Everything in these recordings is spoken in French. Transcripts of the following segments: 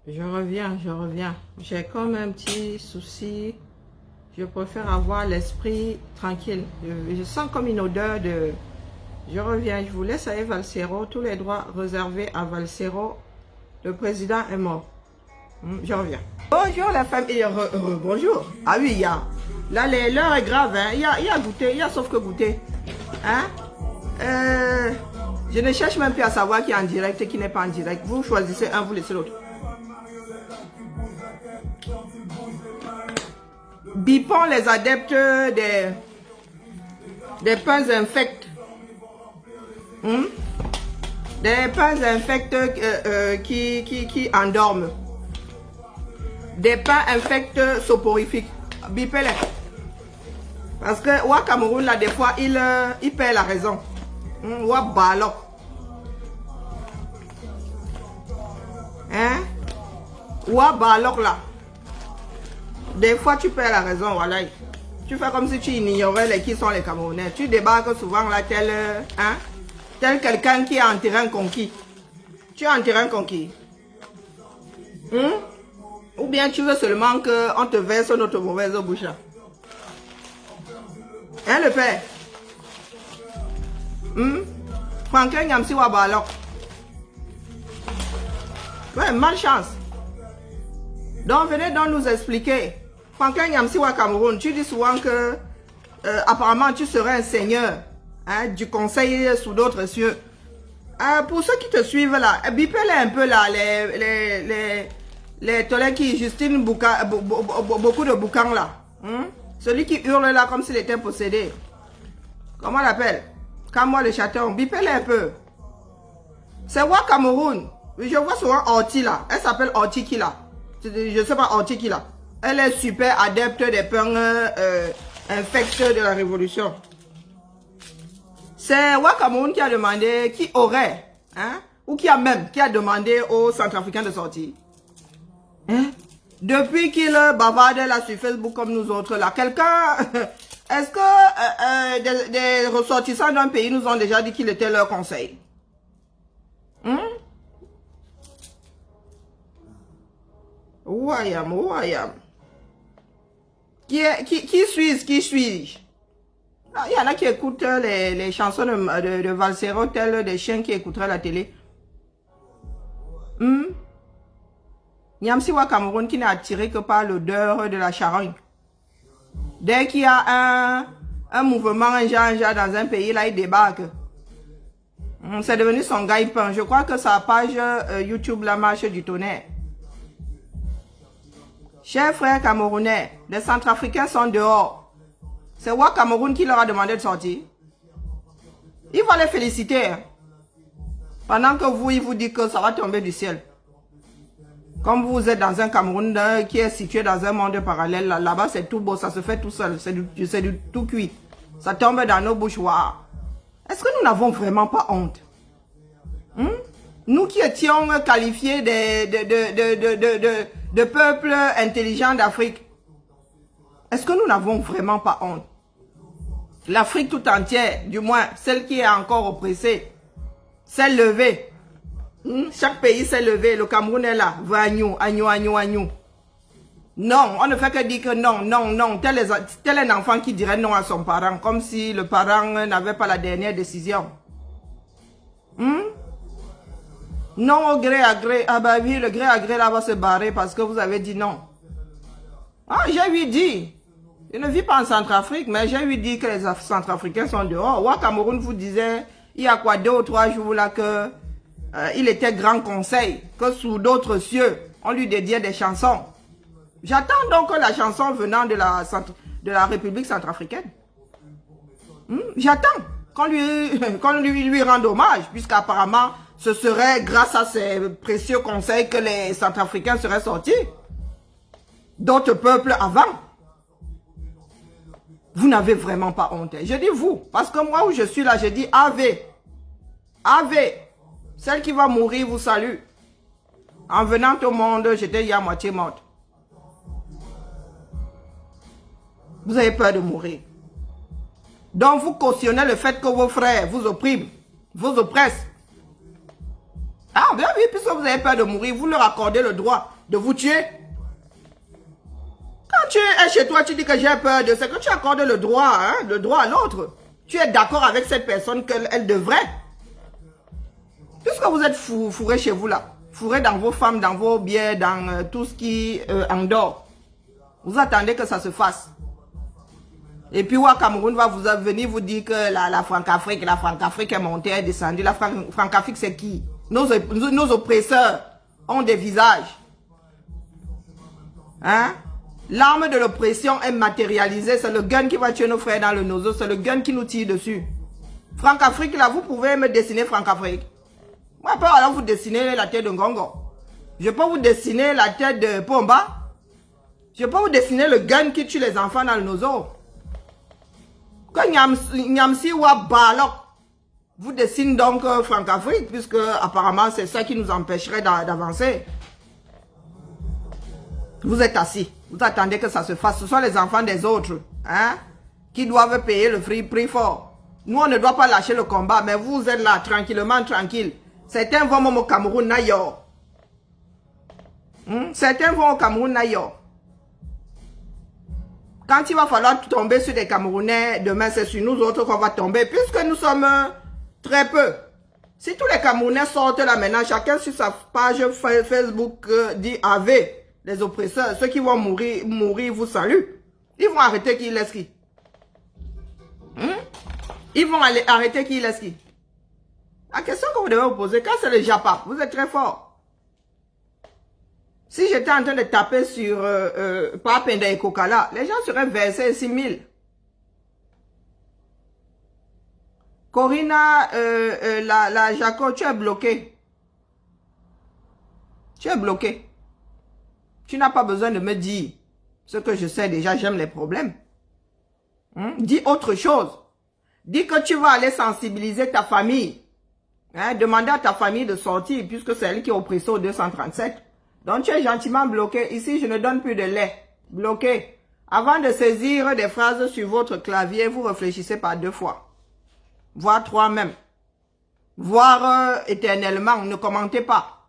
Je reviens. J'ai comme un petit souci. Je préfère avoir l'esprit tranquille. Je sens comme une odeur de... Je reviens. Je vous laisse avec Valsero. Tous les droits réservés à Valsero. Le président est mort. Je reviens. Bonjour la famille. Bonjour. Ah oui, il y a... Là, l'heure est grave. Hein. Il y a goûter. Il y a sauf que goûter. Hein? Je ne cherche même plus à savoir qui est en direct et qui n'est pas en direct. Vous choisissez un, vous laissez l'autre. Bipons les adeptes des pains infects. Des pains infects qui endorment. Des pains infects soporifiques. Bipez-les. Parce que au Cameroun, là, des fois, il perd la raison. Ou à Balok. Hein? Ou à Balok, là. Des fois, tu perds la raison, voilà. Tu fais comme si tu ignorais qui sont les Camerounais. Tu débarques souvent là, tel quelqu'un qui est en terrain conquis. Tu es en terrain conquis. Ou bien tu veux seulement qu'on te verse notre mauvaise bouche là. Hein, le père? Franklin Nyamsi Wabalok. Ouais, malchance. Donc, venez donc nous expliquer. Franklin Nyamsi Wa Cameroun, tu dis souvent que apparemment tu serais un seigneur du conseil sous d'autres cieux. Pour ceux qui te suivent là, bipez-les un peu là, les tolets qui Justine beaucoup de boucan là. Celui qui hurle là comme s'il était possédé. Comment on l'appelle? Comme le chaton, bipez-les un peu. C'est Wa Cameroun. Je vois souvent Orti là. Elle s'appelle Orti qui là. Je ne sais pas Orti qui là. Elle est super adepte des pains infects de la révolution. C'est Wa Cameroun qui a demandé, qui aurait, ou qui a demandé aux Centrafricains de sortir. Depuis qu'il bavarde là sur Facebook comme nous autres là, quelqu'un, est-ce que des ressortissants d'un pays nous ont déjà dit qu'il était leur conseil? Ouayam. Qui suis-je? Il y en a qui écoutent les chansons de Valsero, tels des chiens qui écouteraient la télé. Nyamsi Wa Cameroun qui n'est attiré que par l'odeur de la charogne. Dès qu'il y a un mouvement, un genre dans un pays, là, il débarque. C'est devenu son gagne-pain. Je crois que sa page YouTube, La Marche du Tonnerre. Chers frères camerounais, les Centrafricains sont dehors. C'est Wa Cameroun qui leur a demandé de sortir. Il faut les féliciter. Pendant que vous, il vous dit que ça va tomber du ciel. Comme vous êtes dans un Cameroun qui est situé dans un monde parallèle, là-bas c'est tout beau, ça se fait tout seul, c'est du tout cuit. Ça tombe dans nos bouches. Est-ce que nous n'avons vraiment pas honte? Nous qui étions qualifiés de peuples intelligents d'Afrique, est-ce que nous n'avons vraiment pas honte? L'Afrique tout entière, du moins celle qui est encore oppressée, s'est levée. Chaque pays s'est levé, le Cameroun est là. Agnou. Non, on ne fait que dire que non. Tel un enfant qui dirait non à son parent, comme si le parent n'avait pas la dernière décision. Non au gré à gré. Ah bah oui, le gré à gré là va se barrer parce que vous avez dit non. J'ai lui dit. Je ne vis pas en Centrafrique, mais j'ai lui dit que les Centrafricains sont dehors. Au Cameroun vous disait, il y a quoi 2 ou 3 jours là que il était grand conseil, que sous d'autres cieux, on lui dédiait des chansons. J'attends donc la chanson venant de la République centrafricaine. J'attends qu'on lui rende hommage, puisqu'apparemment, ce serait grâce à ces précieux conseils que les Centrafricains seraient sortis. D'autres peuples avant. Vous n'avez vraiment pas honte. Je dis vous, parce que moi où je suis là, je dis Ave. Celle qui va mourir vous salue. En venant au monde, j'étais à moitié morte. Vous avez peur de mourir. Donc vous cautionnez le fait que vos frères vous oppriment, vous oppressent. Ah bien oui, puisque vous avez peur de mourir, vous leur accordez le droit de vous tuer. Quand tu es chez toi, tu dis que j'ai peur de ce que tu accordes le droit à l'autre. Tu es d'accord avec cette personne qu'elle devrait. Puisque vous êtes fourré chez vous là, fourré dans vos femmes, dans vos biens, dans tout ce qui en dort. Vous attendez que ça se fasse. Et puis, ouais, Cameroun va venir vous dire que la Franc-Afrique est montée, est descendue. La Franc-Afrique, c'est qui? Nos oppresseurs ont des visages. Hein? L'arme de l'oppression est matérialisée. C'est le gun qui va tuer nos frères dans le nozo. C'est le gun qui nous tire dessus. Franc-Afrique, là, vous pouvez me dessiner Franc-Afrique. Moi, je peux alors vous dessiner la tête de Ngongo. Je peux vous dessiner la tête de Pomba. Je peux vous dessiner le gun qui tue les enfants dans le nozo. Quand Nyamsi ou Balok vous dessine donc Franc-Afrique, puisque apparemment c'est ça qui nous empêcherait d'avancer. Vous êtes assis, vous attendez que ça se fasse. Ce sont les enfants des autres, hein, qui doivent payer le prix fort. Nous, on ne doit pas lâcher le combat, mais vous êtes là, tranquillement, tranquille. Certains vont au Cameroun, Nayor. Certains vont au Cameroun, Nayor. Quand il va falloir tomber sur des Camerounais, demain c'est sur nous autres qu'on va tomber, puisque nous sommes très peu. Si tous les Camerounais sortent là maintenant, chacun sur sa page Facebook dit AV, les oppresseurs, ceux qui vont mourir vous saluent. Ils vont arrêter qui laisse qui. Ils vont arrêter qui laisse qui. La question que vous devez vous poser, quand c'est le Japa, vous êtes très fort. Si j'étais en train de taper sur Papenda et Kokala, les gens seraient versés 6 000. Corina, la Jaco, tu es bloqué. Tu es bloqué. Tu n'as pas besoin de me dire ce que je sais déjà, j'aime les problèmes. Dis autre chose. Dis que tu vas aller sensibiliser ta famille. Demander à ta famille de sortir, puisque c'est elle qui est oppressée au 237. Donc, tu es gentiment bloqué. Ici, je ne donne plus de lait. Bloqué. Avant de saisir des phrases sur votre clavier, vous réfléchissez par 2 fois. Voire 3 même. Voire éternellement. Ne commentez pas.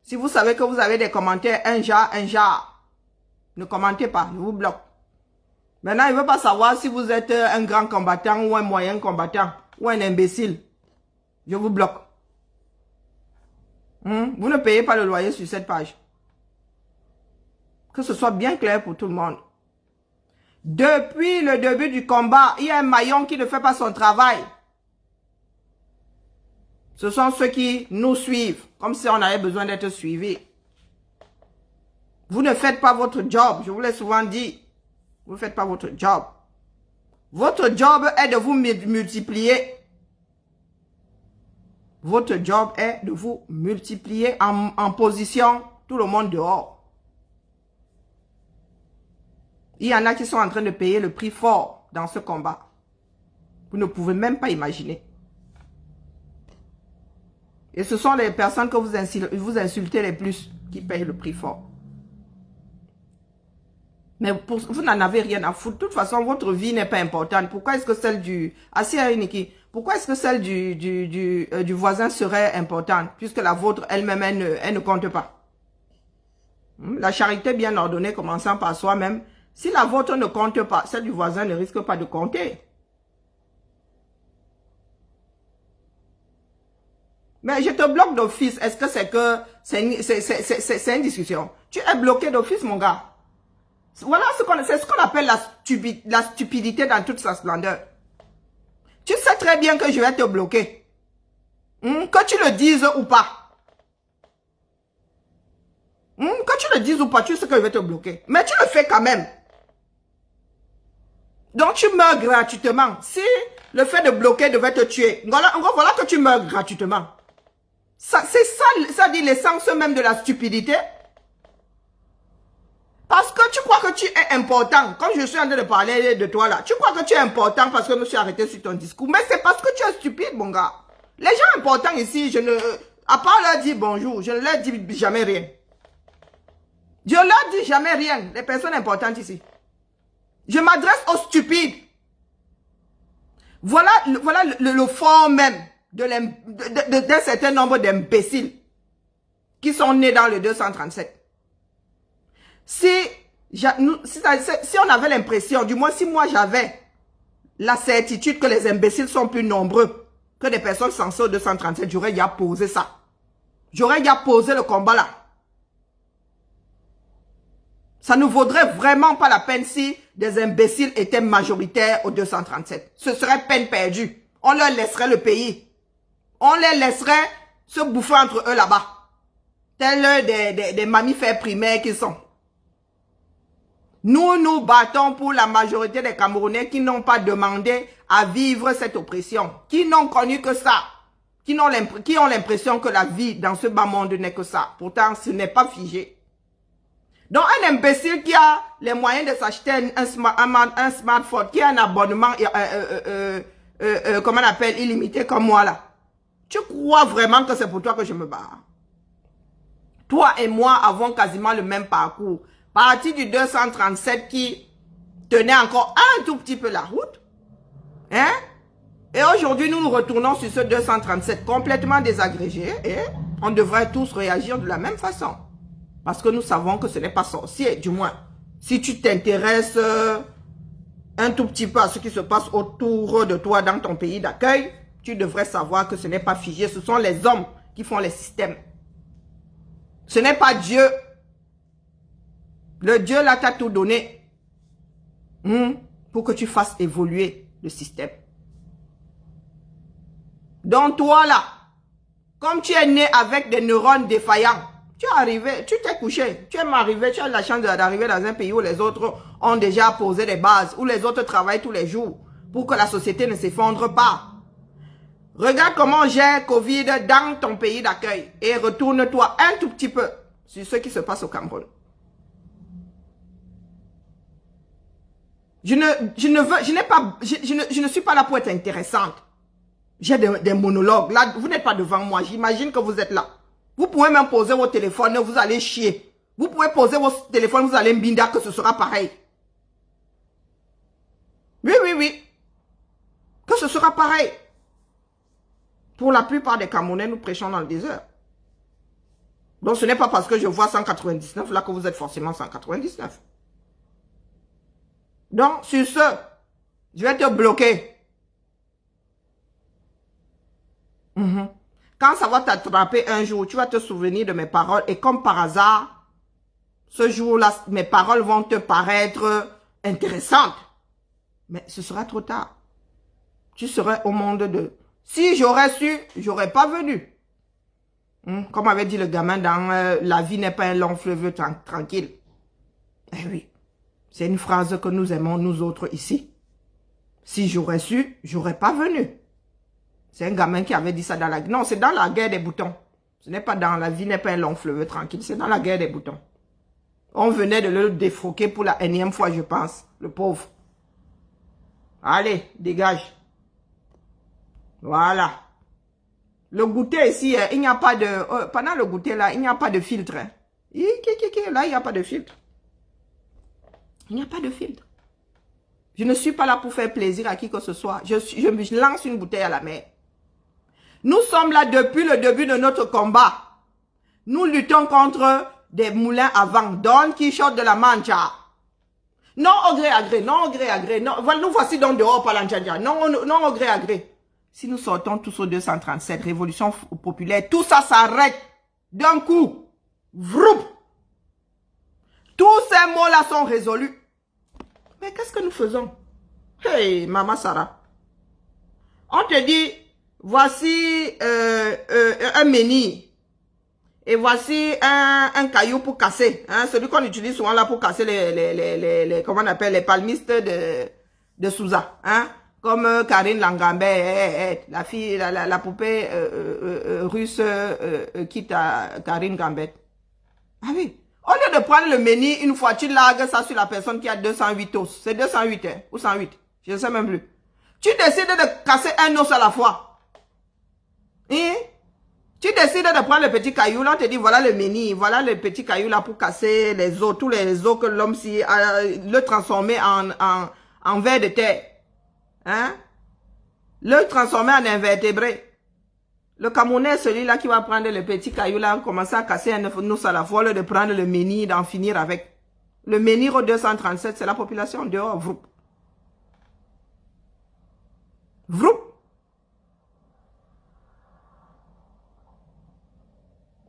Si vous savez que vous avez des commentaires, un jar. Ne commentez pas. Je vous bloque. Maintenant, il ne veut pas savoir si vous êtes un grand combattant ou un moyen combattant ou un imbécile. Je vous bloque. Vous ne payez pas le loyer sur cette page. Que ce soit bien clair pour tout le monde. Depuis le début du combat, il y a un maillon qui ne fait pas son travail. Ce sont ceux qui nous suivent, comme si on avait besoin d'être suivis. Vous ne faites pas votre job, je vous l'ai souvent dit. Vous ne faites pas votre job. Votre job est de vous multiplier. Votre job est de vous multiplier en position, tout le monde dehors. Il y en a qui sont en train de payer le prix fort dans ce combat. Vous ne pouvez même pas imaginer. Et ce sont les personnes que vous insultez les plus qui payent le prix fort. Mais vous n'en avez rien à foutre. De toute façon, votre vie n'est pas importante. Pourquoi est-ce que celle du... Pourquoi est-ce que celle du voisin serait importante? Puisque la vôtre, elle-même, elle ne compte pas. La charité bien ordonnée, commençant par soi-même. Si la vôtre ne compte pas, celle du voisin ne risque pas de compter. Mais je te bloque d'office. Est-ce que c'est que... C'est une discussion. Tu es bloqué d'office, mon gars. Voilà c'est ce qu'on appelle la stupidité dans toute sa splendeur. Tu sais très bien que je vais te bloquer. Que tu le dises ou pas. Que tu le dises ou pas, tu sais que je vais te bloquer. Mais tu le fais quand même. Donc tu meurs gratuitement. Si le fait de bloquer devait te tuer, voilà que tu meurs gratuitement. C'est ça dit l'essence même de la stupidité. Parce que tu crois que tu es important. Comme je suis en train de parler de toi là. Tu crois que tu es important parce que je me suis arrêté sur ton discours. Mais c'est parce que tu es stupide, mon gars. Les gens importants ici, à part leur dire bonjour, je ne leur dis jamais rien. Je ne leur dis jamais rien. Les personnes importantes ici. Je m'adresse aux stupides. Voilà le fond même d'un certain nombre d'imbéciles qui sont nés dans le 237. Si on avait l'impression, du moins si moi j'avais la certitude que les imbéciles sont plus nombreux que des personnes censées au 237, j'aurais déjà posé ça. J'aurais déjà posé le combat là. Ça ne vaudrait vraiment pas la peine si des imbéciles étaient majoritaires au 237. Ce serait peine perdue. On leur laisserait le pays. On les laisserait se bouffer entre eux là-bas. Tels des mammifères primaires qu'ils sont. Nous nous battons pour la majorité des Camerounais qui n'ont pas demandé à vivre cette oppression. Qui n'ont connu que ça. Qui ont l'impression que la vie dans ce bas monde n'est que ça. Pourtant, ce n'est pas figé. Donc, un imbécile qui a les moyens de s'acheter un smartphone, qui a un abonnement, comment on appelle, illimité comme moi là. Tu crois vraiment que c'est pour toi que je me bats? Toi et moi avons quasiment le même parcours. Parti du 237 qui tenait encore un tout petit peu la route. Hein? Et aujourd'hui, nous nous retournons sur ce 237 complètement désagrégé et on devrait tous réagir de la même façon. Parce que nous savons que ce n'est pas sorcier, du moins. Si tu t'intéresses un tout petit peu à ce qui se passe autour de toi dans ton pays d'accueil, tu devrais savoir que ce n'est pas figé. Ce sont les hommes qui font les systèmes. Ce n'est pas Dieu. Le Dieu là t'a tout donné pour que tu fasses évoluer le système. Donc toi là, comme tu es né avec des neurones défaillants, tu es arrivé, tu t'es couché, tu es arrivé, tu as la chance d'arriver dans un pays où les autres ont déjà posé des bases, où les autres travaillent tous les jours pour que la société ne s'effondre pas. Regarde comment gère Covid dans ton pays d'accueil et retourne-toi un tout petit peu sur ce qui se passe au Cameroun. Je ne suis pas là pour être intéressante. J'ai des monologues. Là, vous n'êtes pas devant moi. J'imagine que vous êtes là. Vous pouvez même poser vos téléphones et vous allez chier. Vous pouvez poser vos téléphones, vous allez mbinda que ce sera pareil. Oui, oui, oui. Que ce sera pareil. Pour la plupart des Camerounais, nous prêchons dans le désert. Donc ce n'est pas parce que je vois 199 là que vous êtes forcément 199. Donc sur ce, je vais te bloquer. Quand ça va t'attraper un jour, tu vas te souvenir de mes paroles et comme par hasard, ce jour-là, mes paroles vont te paraître intéressantes. Mais ce sera trop tard. Tu serais au monde de... Si j'aurais su, j'aurais pas venu. Comme avait dit le gamin dans La vie n'est pas un long fleuve tranquille. Eh oui, c'est une phrase que nous aimons nous autres ici. Si j'aurais su, j'aurais pas venu. C'est un gamin qui avait dit ça dans la... Non, c'est dans la guerre des boutons. Ce n'est pas dans La vie n'est pas un long fleuve tranquille. C'est dans la guerre des boutons. On venait de le défroquer pour la énième fois, je pense. Le pauvre. Allez, dégage. Voilà. Le goûter ici, il n'y a pas de... pendant le goûter là, il n'y a pas de filtre. Là, il n'y a pas de filtre. Il n'y a pas de filtre. Je ne suis pas là pour faire plaisir à qui que ce soit. Je lance une bouteille à la mer. Nous sommes là depuis le début de notre combat. Nous luttons contre des moulins à vent. Don Quichotte de la Mancha. Non au gré à gré, non au gré à gré. Non, nous voici donc dehors par l'Anjanja. Non au gré à gré. Si nous sortons tous au 237, révolution populaire, tout ça s'arrête d'un coup. Vroup. Tous ces mots-là sont résolus. Mais qu'est-ce que nous faisons? Hey, Maman Sarah. On te dit, voici un menhir. Et voici un caillou pour casser. Hein, celui qu'on utilise souvent là pour casser les comment on appelle, les palmistes de Souza. Hein, comme Karine Langambet, la fille, la poupée russe quitte à Karine Gambet. Ah oui. Au lieu de prendre le menhir, une fois, tu largues ça sur la personne qui a 208 os. C'est 208, hein, ou 108. Je ne sais même plus. Tu décides de casser un os à la fois. Hein? Tu décides de prendre le petit caillou, là, on te dit, voilà le menhir, voilà le petit caillou là pour casser les os, tous les os que l'homme s'y a, le transformer en ver de terre. Hein? Le transformer en invertébré. Le Camerounais, celui-là qui va prendre le petit caillou là, commencer à casser un os à la fois, au lieu de prendre le menhir, d'en finir avec. Le menhir au 237, c'est la population dehors. Vroup. Vroup.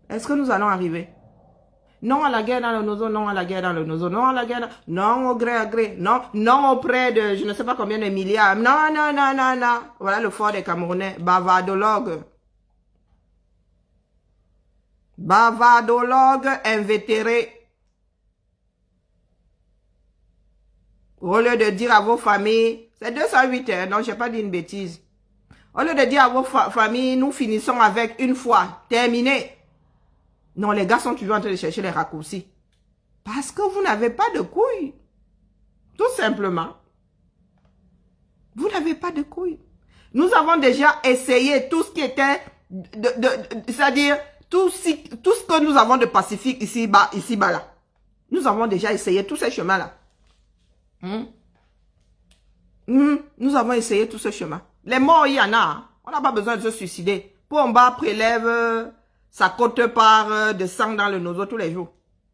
Est-ce que nous allons arriver? Non à la guerre dans le Nozo, non à la guerre dans le Nozo, non à la guerre, non au gré à gré, non, non auprès de je ne sais pas combien de milliards. Non, non, non, non, non. Voilà le fort des Camerounais. Bavardologue. Bavardologue invétéré. Au lieu de dire à vos familles, c'est 208 heures, non, j'ai pas dit une bêtise. Au lieu de dire à vos familles, nous finissons avec une fois, terminé. Non, les gars sont toujours en train de chercher les raccourcis. Parce que vous n'avez pas de couilles. Tout simplement. Vous n'avez pas de couilles. Nous avons déjà essayé tout ce qui était, c'est-à-dire tout ce que nous avons de pacifique ici-bas, là. Nous avons déjà essayé tous ces chemins-là. Nous avons essayé tout ce chemin. Les morts, il y en a. Hein. On n'a pas besoin de se suicider. Pomba prélève sa quote-part de sang dans le nozo tous les jours.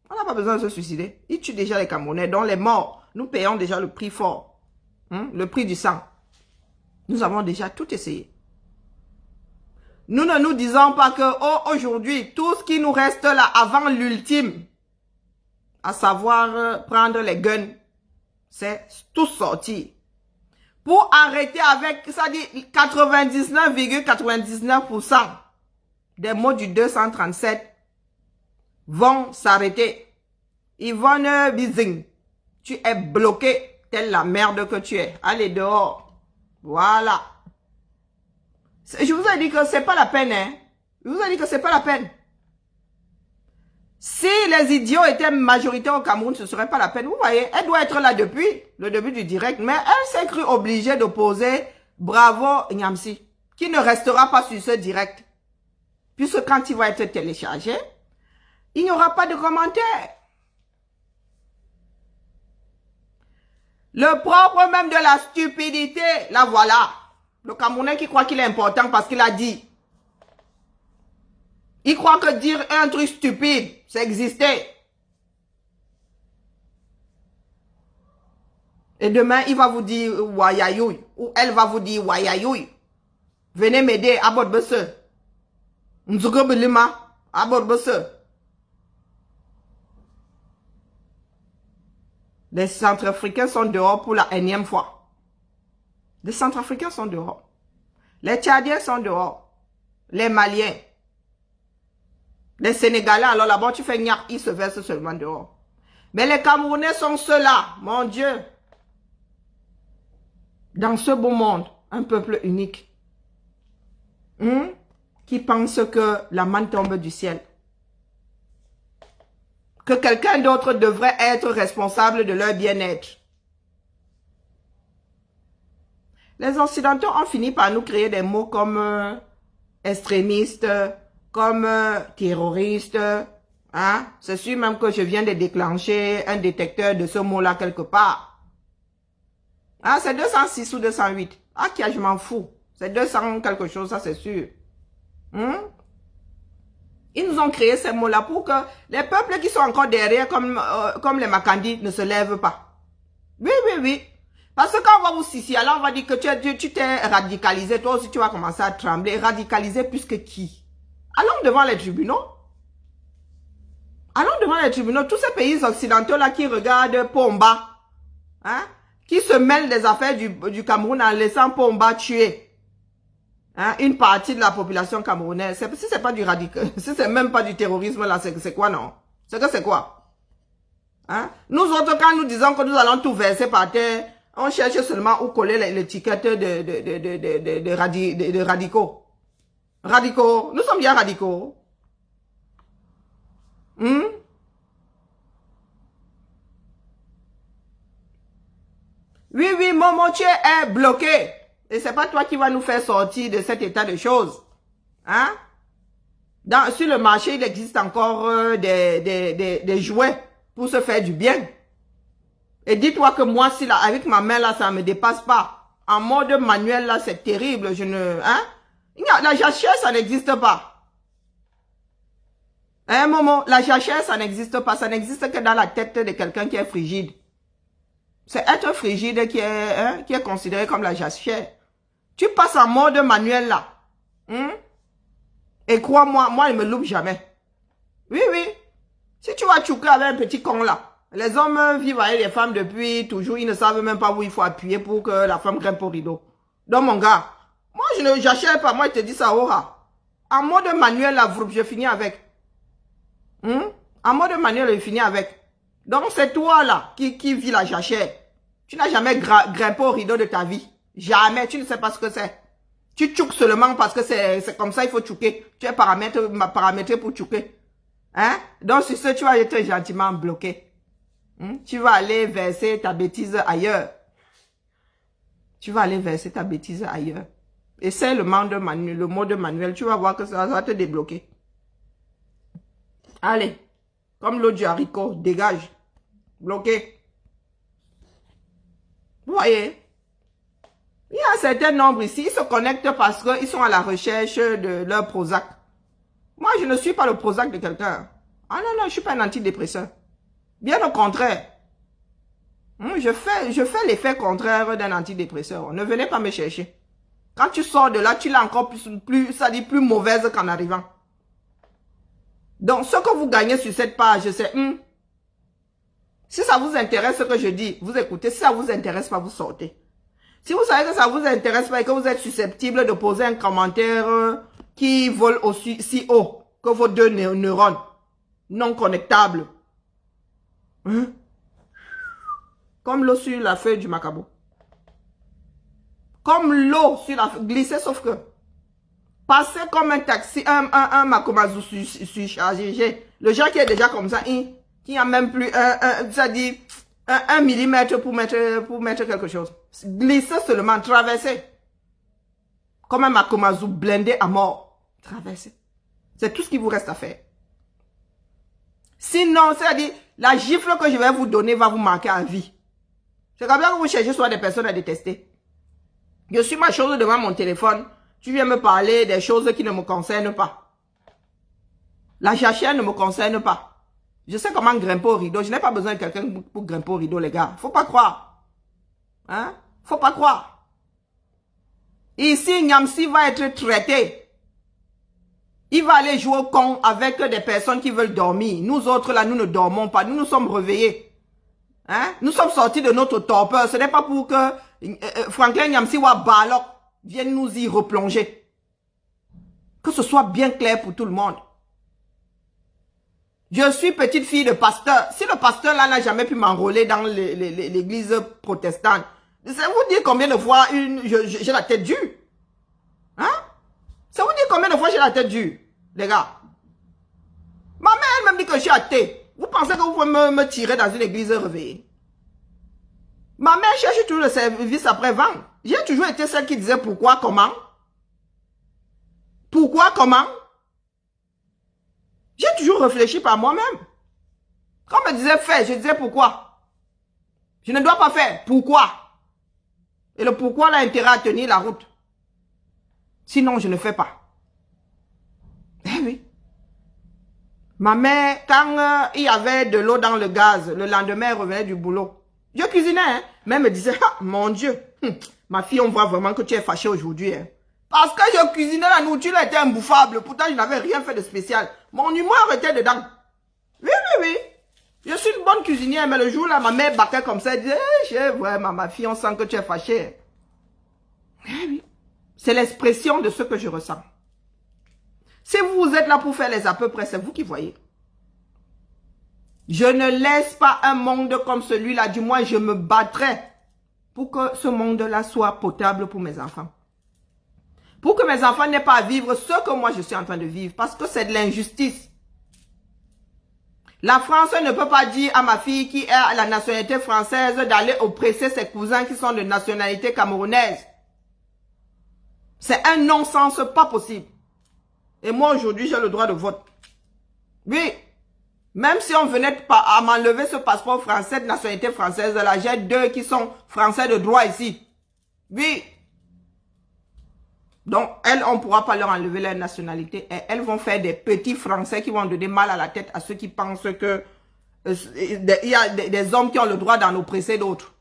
On n'a pas besoin de se suicider. Il tue déjà les Camerounais. Donc les morts, nous payons déjà le prix fort. Le prix du sang. Nous avons déjà tout essayé. Nous ne nous disons pas que aujourd'hui, tout ce qui nous reste là avant l'ultime, à savoir prendre les guns, c'est tout sortir. Pour arrêter avec, ça dit 99,99% des mots du 237 vont s'arrêter. Yvonne Bizing, tu es bloqué, telle la merde que tu es. Allez dehors. Voilà. Je vous ai dit que c'est pas la peine, hein. Je vous ai dit que c'est pas la peine. Si les idiots étaient majoritaires au Cameroun, ce ne serait pas la peine. Vous voyez, elle doit être là depuis le début du direct, mais elle s'est crue obligée d'opposer Bravo Nyamsi, qui ne restera pas sur ce direct. Puisque quand il va être téléchargé, il n'y aura pas de commentaires. Le propre même de la stupidité, là voilà. Le Camerounais qui croit qu'il est important parce qu'il a dit. Il croit que dire un truc stupide, c'est exister. Et demain, il va vous dire Wayayoui. Ou elle va vous dire Wayayoui. Venez m'aider, abord besse. Nzugobelima, abord besse. Les Centrafricains sont dehors pour la énième fois. Les Centrafricains sont dehors. Les Tchadiens sont dehors. Les Maliens. Les Sénégalais, alors là-bas, tu fais gnac, ils se versent seulement dehors. Mais les Camerounais sont ceux-là, mon Dieu. Dans ce beau monde, un peuple unique. Qui pense que la manne tombe du ciel. Que quelqu'un d'autre devrait être responsable de leur bien-être. Les Occidentaux ont fini par nous créer des mots comme extrémistes, comme terroriste, hein? C'est sûr même que je viens de déclencher un détecteur de ce mot-là quelque part. Ah, c'est 206 ou 208. Ah, qui je m'en fous. C'est 200 quelque chose, ça c'est sûr. Ils nous ont créé ces mots-là pour que les peuples qui sont encore derrière, comme les Makandi, ne se lèvent pas. Oui, oui, oui. Parce que quand on va vous ici, alors on va dire que tu t'es radicalisé, toi aussi tu vas commencer à trembler. Radicalisé plus que qui? Allons devant les tribunaux. Allons devant les tribunaux. Tous ces pays occidentaux-là qui regardent Pomba, hein, qui se mêlent des affaires du Cameroun en laissant Pomba tuer, hein, une partie de la population camerounaise. Si c'est pas du si c'est même pas du terrorisme là, c'est quoi non? C'est que c'est quoi? Hein? Nous autres, quand nous disons que nous allons tout verser par terre, on cherche seulement où coller l'étiquette de radicaux. Radicaux. Nous sommes bien radicaux. Oui, oui, mon motier est bloqué. Et c'est pas toi qui vas nous faire sortir de cet état de choses. Hein? Sur le marché, il existe encore des jouets pour se faire du bien. Et dis-toi que moi, si là, avec ma main là, ça me dépasse pas. En mode manuel là, c'est terrible. La jachère, ça n'existe pas. Un moment, la jachère, ça n'existe pas. Ça n'existe que dans la tête de quelqu'un qui est frigide. C'est être frigide qui est considéré comme la jachère. Tu passes en mode manuel là. Et crois-moi, moi, il me loupe jamais. Oui, oui. Si tu vas chouker avec un petit con là, les hommes vivent avec les femmes depuis toujours, ils ne savent même pas où il faut appuyer pour que la femme grimpe au rideau. Donc mon gars, moi je ne j'achète pas, moi je te dis ça aura. En mode manuel là, je finis avec. En mode manuel, je finis avec. Donc c'est toi là qui vis la jachère. Tu n'as jamais grimpé au rideau de ta vie. Jamais, tu ne sais pas ce que c'est. Tu tchouques seulement parce que c'est comme ça, il faut tchouquer. Tu es paramétré pour tchouquer. Hein? Donc, sur ce, tu vas être gentiment bloqué. Tu vas aller verser ta bêtise ailleurs. Tu vas aller verser ta bêtise ailleurs. Essaie le mode manuel. Tu vas voir que ça va te débloquer. Allez. Comme l'eau du haricot. Dégage. Bloqué. Vous voyez? Il y a un certain nombre ici. Ils se connectent parce qu'ils sont à la recherche de leur Prozac. Moi, je ne suis pas le Prozac de quelqu'un. Ah non, non, je ne suis pas un antidépresseur. Bien au contraire. Je fais l'effet contraire d'un antidépresseur. Ne venez pas me chercher. Quand tu sors de là, tu l'as encore plus mauvaise qu'en arrivant. Donc, ce que vous gagnez sur cette page, c'est... si ça vous intéresse ce que je dis, vous écoutez. Si ça vous intéresse pas, vous sortez. Si vous savez que ça vous intéresse pas et que vous êtes susceptible de poser un commentaire qui vole aussi si haut que vos deux neurones non connectables. Comme l'eau sur la feuille du macabo. Comme l'eau sur la feuille. Glissez sauf que. Passez comme un taxi, un Makomazu surchargé. Le genre qui est déjà comme ça, qui a même plus ça dit, un millimètre pour mettre quelque chose. Glissez seulement, traversez. Comme un Makomazu blindé à mort. Traversez. C'est tout ce qui vous reste à faire. Sinon, c'est-à-dire, la gifle que je vais vous donner va vous marquer à vie. C'est comme ça que vous cherchez soit des personnes à détester. Je suis ma chose devant mon téléphone. Tu viens me parler des choses qui ne me concernent pas. La jachère ne me concerne pas. Je sais comment grimper au rideau. Je n'ai pas besoin de quelqu'un pour grimper au rideau, les gars. Faut pas croire. Hein? Faut pas croire. Ici, Nyamsi va être traité. Il va aller jouer au con avec des personnes qui veulent dormir. Nous autres, là, nous ne dormons pas. Nous nous sommes réveillés. Hein? Nous sommes sortis de notre torpeur. Ce n'est pas pour que Franklin Nyamsi ou Balok viennent nous y replonger. Que ce soit bien clair pour tout le monde. Je suis petite fille de pasteur. Si le pasteur là n'a jamais pu m'enrôler dans l'église protestante, c'est vous dire combien de fois j'ai la tête dure. Hein? C'est vous dire combien de fois j'ai la tête dure, les gars. Ma mère elle-même dit que je suis athée. Vous pensez que vous pouvez me tirer dans une église réveillée? Ma mère cherche toujours le service après-vente. J'ai toujours été celle qui disait pourquoi, comment. Pourquoi, comment. J'ai toujours réfléchi par moi-même. Quand on me disait faire, je disais pourquoi. Je ne dois pas faire. Pourquoi? Et le pourquoi a intérêt à tenir la route. Sinon, je ne fais pas. Eh oui. Ma mère, quand il y avait de l'eau dans le gaz, le lendemain, elle revenait du boulot. Je cuisinais, hein. Mais elle me disait, ah, mon Dieu, ma fille, on voit vraiment que tu es fâchée aujourd'hui. Hein. Parce que je cuisinais, la nourriture était imbouffable. Pourtant, je n'avais rien fait de spécial. Mon humour était dedans. Oui, oui, oui. Je suis une bonne cuisinière, mais le jour là, ma mère battait comme ça. Elle disait, hey, vraiment, ma fille, on sent que tu es fâchée. Eh oui. C'est l'expression de ce que je ressens. Si vous êtes là pour faire les à peu près, c'est vous qui voyez. Je ne laisse pas un monde comme celui-là. Du moins, je me battrai pour que ce monde-là soit potable pour mes enfants. Pour que mes enfants n'aient pas à vivre ce que moi je suis en train de vivre. Parce que c'est de l'injustice. La France ne peut pas dire à ma fille qui a la nationalité française d'aller oppresser ses cousins qui sont de nationalité camerounaise. C'est un non-sens pas possible. Et moi aujourd'hui j'ai le droit de vote. Oui. Même si on venait à m'enlever ce passeport français de nationalité française, là, j'ai 2 qui sont français de droit ici. Oui. Donc, elles, on ne pourra pas leur enlever leur nationalité. Et elles vont faire des petits Français qui vont donner mal à la tête à ceux qui pensent que il y a des hommes qui ont le droit d'en oppresser d'autres.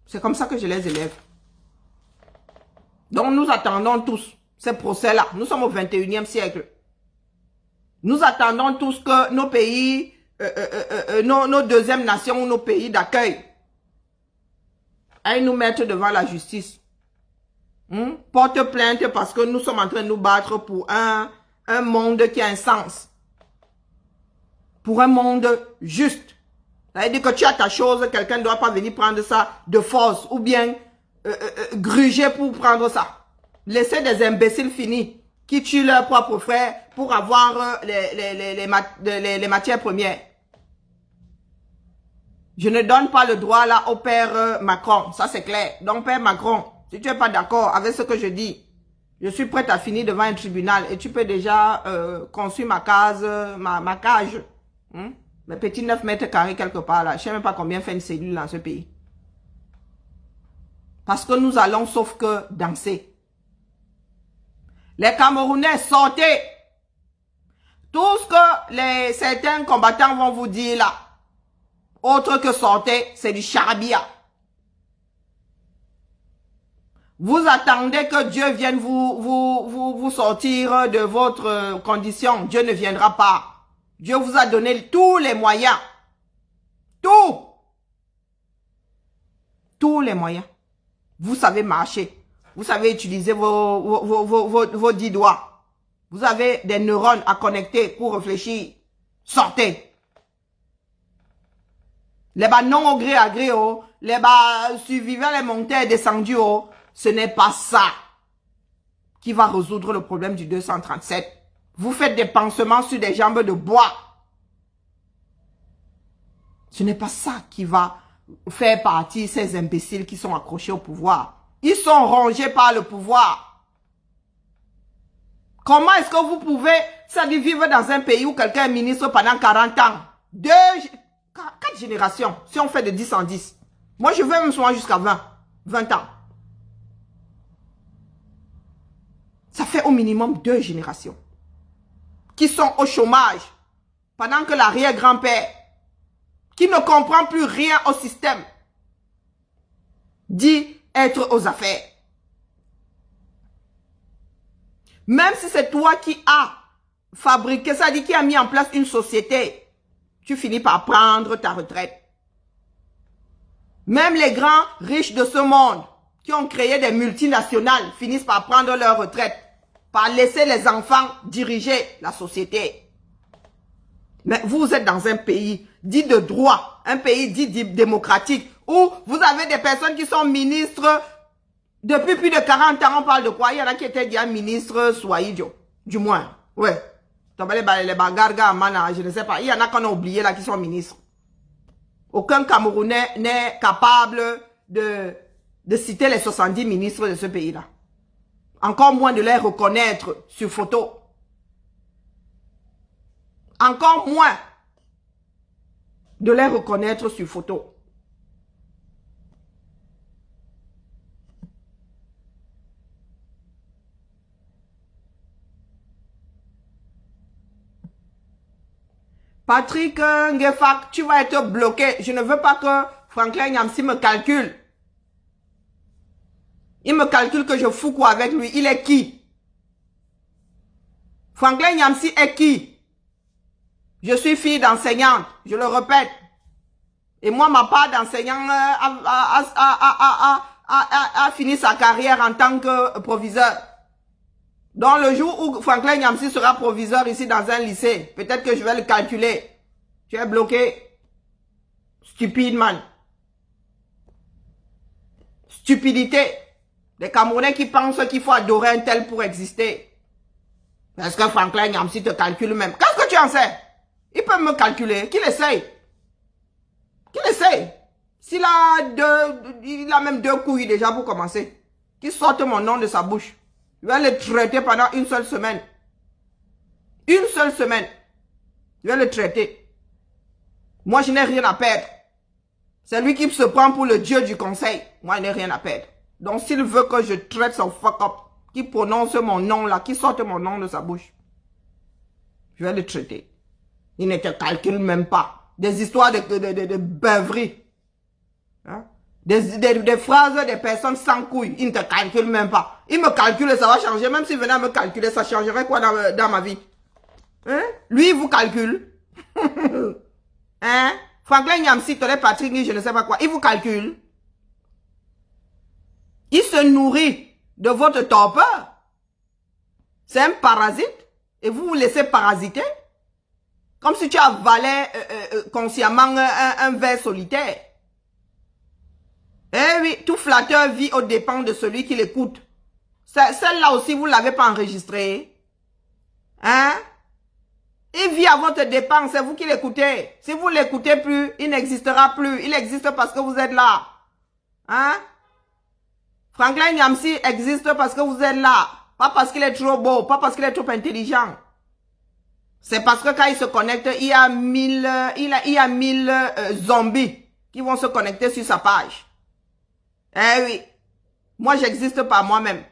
C'est comme ça que je les élève. Donc, nous attendons tous ces procès-là. Nous sommes au 21e siècle. Nous attendons tous que nos pays, nos deuxièmes nations ou nos pays d'accueil aillent nous mettre devant la justice. Porte plainte parce que nous sommes en train de nous battre pour un monde qui a un sens. Pour un monde juste. Ça veut dire que tu as ta chose, quelqu'un ne doit pas venir prendre ça de force ou bien gruger pour prendre ça. Laissez des imbéciles finis qui tuent leurs propres frères pour avoir les matières premières. Je ne donne pas le droit là au père Macron, ça c'est clair. Donc père Macron, si tu n'es pas d'accord avec ce que je dis, je suis prête à finir devant un tribunal et tu peux déjà construire ma cage. Mes petits 9 mètres carrés quelque part là. Je ne sais même pas combien fait une cellule dans ce pays. Parce que nous allons sauf que danser. Les Camerounais, sortez. Tout ce que certains combattants vont vous dire là, autre que sortez, c'est du charabia. Vous attendez que Dieu vienne vous sortir de votre condition. Dieu ne viendra pas. Dieu vous a donné tous les moyens. Tous les moyens. Vous savez marcher. Vous savez utiliser vos 10 doigts. Vous avez des neurones à connecter pour réfléchir. Sortez. Les bas non au gré à gré, oh. Les bas survivants, les montées et descendus, oh. Ce n'est pas ça qui va résoudre le problème du 237. Vous faites des pansements sur des jambes de bois. Ce n'est pas ça qui va faire partir ces imbéciles qui sont accrochés au pouvoir. Ils sont rongés par le pouvoir. Comment est-ce que vous pouvez, ça dit, vivre dans un pays où quelqu'un est ministre pendant 40 ans? 4 générations, si on fait de 10 en 10. Moi, je veux même souvent jusqu'à 20 ans. Ça fait au minimum 2 générations qui sont au chômage pendant que l'arrière-grand-père, qui ne comprend plus rien au système, dit être aux affaires. Même si c'est toi qui as fabriqué, ça dit qui a mis en place une société, tu finis par prendre ta retraite. Même les grands riches de ce monde qui ont créé des multinationales finissent par prendre leur retraite, par laisser les enfants diriger la société. Mais vous êtes dans un pays dit de droit, un pays dit démocratique, où vous avez des personnes qui sont ministres depuis plus de 40 ans. On parle de quoi? Il y en a qui étaient déjà ministres Swahili, du moins. Ouais. Les bagargas, je ne sais pas. Il y en a qu'on a oublié là qui sont ministres. Aucun Camerounais n'est capable de citer les 70 ministres de ce pays-là. Encore moins de les reconnaître sur photo. Encore moins de les reconnaître sur photo. Patrick Ngefak, tu vas être bloqué. Je ne veux pas que Franklin Nyamsi me calcule. Il me calcule que je fous quoi avec lui. Il est qui? Franklin Nyamsi est qui? Je suis fille d'enseignante, je le répète. Et moi, ma part d'enseignant a fini sa carrière en tant que proviseur. Donc le jour où Franklin Nyamsi sera proviseur ici dans un lycée, peut-être que je vais le calculer. Tu es bloqué. Stupide man. Stupidité. Les Camerounais qui pensent qu'il faut adorer un tel pour exister. Est-ce que Franklin Nyamsi te calcule même? Qu'est-ce que tu en sais? Il peut me calculer. Qu'il essaye. Qu'il essaye. S'il a il a même 2 couilles déjà pour commencer. Qu'il sorte mon nom de sa bouche. Je vais le traiter pendant une seule semaine. Une seule semaine. Je vais le traiter. Moi, je n'ai rien à perdre. C'est lui qui se prend pour le dieu du conseil. Moi, je n'ai rien à perdre. Donc, s'il veut que je traite son fuck up, qui prononce mon nom là, qui sorte mon nom de sa bouche, je vais le traiter. Il ne te calcule même pas. Des histoires de beuverie. Hein? Des phrases des personnes sans couilles. Il ne te calcule même pas. Il me calcule, ça va changer. Même s'il venait à me calculer, ça changerait quoi dans ma vie? Hein? Lui, il vous calcule. Hein? Franklin Nyamsi, Tolé Patrick, je ne sais pas quoi. Il vous calcule. Il se nourrit de votre torpeur. C'est un parasite. Et vous vous laissez parasiter. Comme si tu avalais consciemment un ver solitaire. Eh oui, tout flatteur vit aux dépens de celui qui l'écoute. Celle-là aussi, vous ne l'avez pas enregistrée. Hein? Il vit à votre dépens, c'est vous qui l'écoutez. Si vous ne l'écoutez plus, il n'existera plus. Il existe parce que vous êtes là. Hein? Franklin Nyamsi existe parce que vous êtes là. Pas parce qu'il est trop beau, pas parce qu'il est trop intelligent. C'est parce que quand il se connecte, il y a 1000 zombies qui vont se connecter sur sa page. Eh oui. Moi, j'existe par moi-même.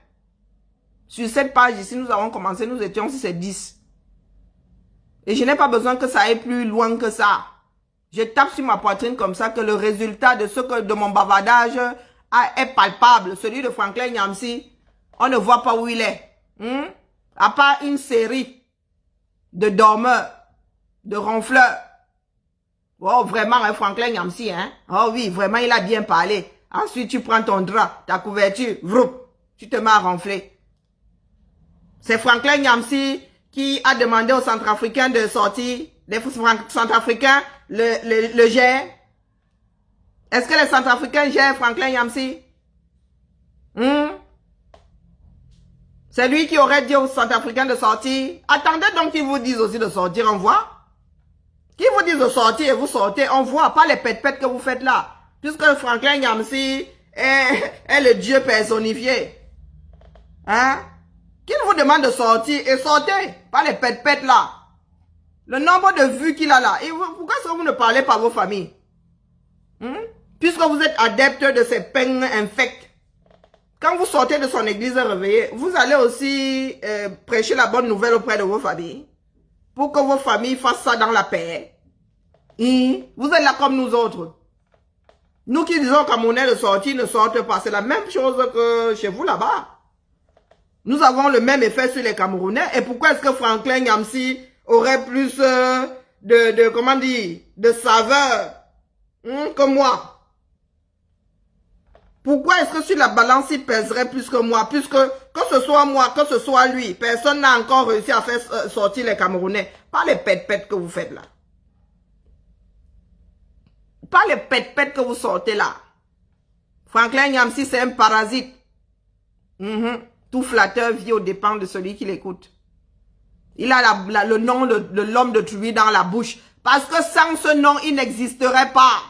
Sur cette page ici, nous avons commencé, nous étions sur ces 10. Et je n'ai pas besoin que ça aille plus loin que ça. Je tape sur ma poitrine comme ça que le résultat de mon bavardage est palpable. Celui de Franklin Nyamsi, on ne voit pas où il est. À part une série de dormeurs, de ronfleurs. Oh, vraiment, hein, Franklin Nyamsi, hein? Oh oui, vraiment, il a bien parlé. Ensuite, tu prends ton drap, ta couverture, vroup, tu te mets à ronfler. C'est Franklin Nyamsi qui a demandé aux Centrafricains de sortir. Les Centrafricains le gèrent. Est-ce que les Centrafricains gèrent Franklin Nyamsi? C'est lui qui aurait dit aux Centrafricains de sortir. Attendez donc qu'ils vous disent aussi de sortir, on voit. Qu'ils vous disent de sortir et vous sortez, on voit. Pas les pète-pète que vous faites là. Puisque Franklin Nyamsi est le Dieu personnifié. Hein? Qu'il vous demande de sortir et sortez. Pas les pète-pète là. Le nombre de vues qu'il a là. Et pourquoi est-ce que vous ne parlez pas à vos familles? Puisque vous êtes adepte de ces peines infectes. Quand vous sortez de son église réveillée, vous allez aussi prêcher la bonne nouvelle auprès de vos familles. Pour que vos familles fassent ça dans la paix. Vous êtes là comme nous autres. Nous qui disons Camerounais de sortir ne sortent pas. C'est la même chose que chez vous là-bas. Nous avons le même effet sur les Camerounais. Et pourquoi est-ce que Franklin Nyamsi aurait plus comment dire, de saveur que moi? Pourquoi est-ce que sur la balance, il pèserait plus que moi? Puisque, que ce soit moi, que ce soit lui, personne n'a encore réussi à faire sortir les Camerounais. Pas les pète-pète que vous faites là. Pas les pète-pète que vous sortez là. Franklin Nyamsi, c'est un parasite. Tout flatteur vit aux dépens de celui qui l'écoute. Il a le nom de l'homme de Truy dans la bouche. Parce que sans ce nom, il n'existerait pas.